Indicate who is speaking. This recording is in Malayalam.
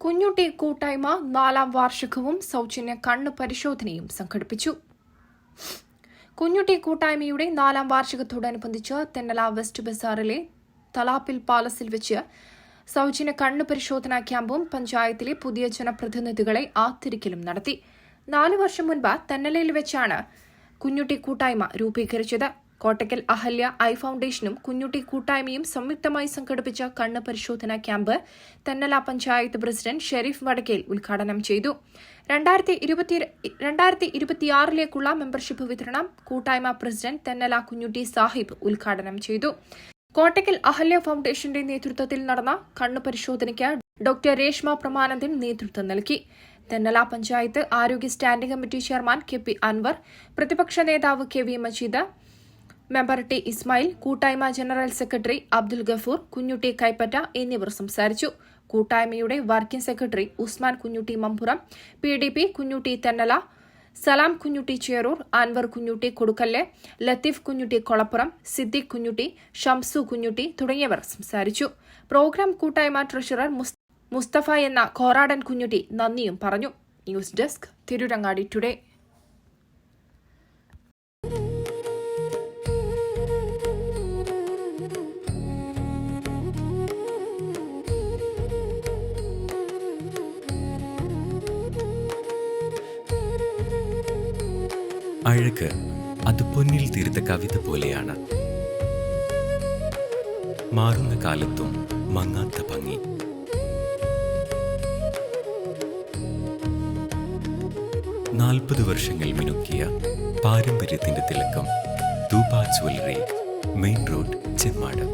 Speaker 1: കുഞ്ഞുട്ടി കൂട്ടായ്മ 4ാം വാർഷികവും സൗജന്യ കണ്ണ് പരിശോധനയും സംഘടിപ്പിച്ചു. കുഞ്ഞുട്ടി കൂട്ടായ്മയുടെ 4ാം വാർഷികത്തോടനുബന്ധിച്ച് തെന്നല വെസ്റ്റ് ബസാറിലെ തലാപ്പിൽ പാലസിൽ വെച്ച് സൗജന്യ കണ്ണ് പരിശോധനാ ക്യാമ്പും പഞ്ചായത്തിലെ പുതിയ ജനപ്രതിനിധികളെ ആദരിക്കലും നടത്തി. 4 വർഷം മുൻപ് തെന്നലയിൽ വെച്ചാണ് കുഞ്ഞുട്ടി കൂട്ടായ്മ രൂപീകരിച്ചത്. കോട്ടക്കൽ അഹല്യ ഐ ഫൗണ്ടേഷനും കുഞ്ഞുട്ടി കൂട്ടായ്മയും സംയുക്തമായി സംഘടിപ്പിച്ച കണ്ണ് പരിശോധനാ ക്യാമ്പ് തെന്നല പഞ്ചായത്ത് പ്രസിഡന്റ് ഷെരീഫ് വടക്കേൽ ഉദ്ഘാടനം ചെയ്തു. 2026 മെമ്പർഷിപ്പ് വിതരണം കൂട്ടായ്മ പ്രസിഡന്റ് തെന്നല കുഞ്ഞുട്ടി സാഹിബ് ഉദ്ഘാടനം ചെയ്തു. കോട്ടക്കൽ അഹല്യ ഫൗണ്ടേഷന്റെ നേതൃത്വത്തിൽ നടന്ന കണ്ണ് പരിശോധനയ്ക്ക് ഡോക്ടർ രേഷ്മ പ്രമാനന്ദൻ നേതൃത്വം നൽകി. തെന്നല പഞ്ചായത്ത് ആരോഗ്യ standing committee chairman K P. Anwar, പ്രതിപക്ഷ നേതാവ് K V. Majeed, member T Ismail, കൂട്ടായ്മ ജനറൽ സെക്രട്ടറി അബ്ദുൽ ഗഫൂർ, കുഞ്ഞുട്ടി കൈപ്പറ്റ എന്നിവർ സംസാരിച്ചു. കൂട്ടായ്മയുടെ working secretary Usman Kunhutty Mamburam, PDP Kunhutty Thennala, Salam Kunhutty Cherur, Anwar Kunhutty കൊടുക്കല്ലെ, ലത്തീഫ് കുഞ്ഞുട്ടി കൊളപ്പുറം, സിദ്ദിഖ് കുഞ്ഞുട്ടി, ഷംസു കുഞ്ഞുട്ടി തുടങ്ങിയവർ സംസാരിച്ചു. പ്രോഗ്രാം കൂട്ടായ്മ ട്രഷറർ മുസ്തഫ എന്ന കോറാടൻ കുഞ്ഞുട്ടി നന്ദിയും പറഞ്ഞു. News desk, Tirurangadi today.
Speaker 2: അഴക് അത് പൊന്നിൽ തീർത്ത കവിത പോലെയാണ്. മാറുന്ന കാലത്തും മങ്ങാത്ത ഭംഗി. നാൽപ്പത് വർഷങ്ങൾ മിനുക്കിയ പാരമ്പര്യത്തിന്റെ തിളക്കം. Dubey jewellery, main road, Chemmad.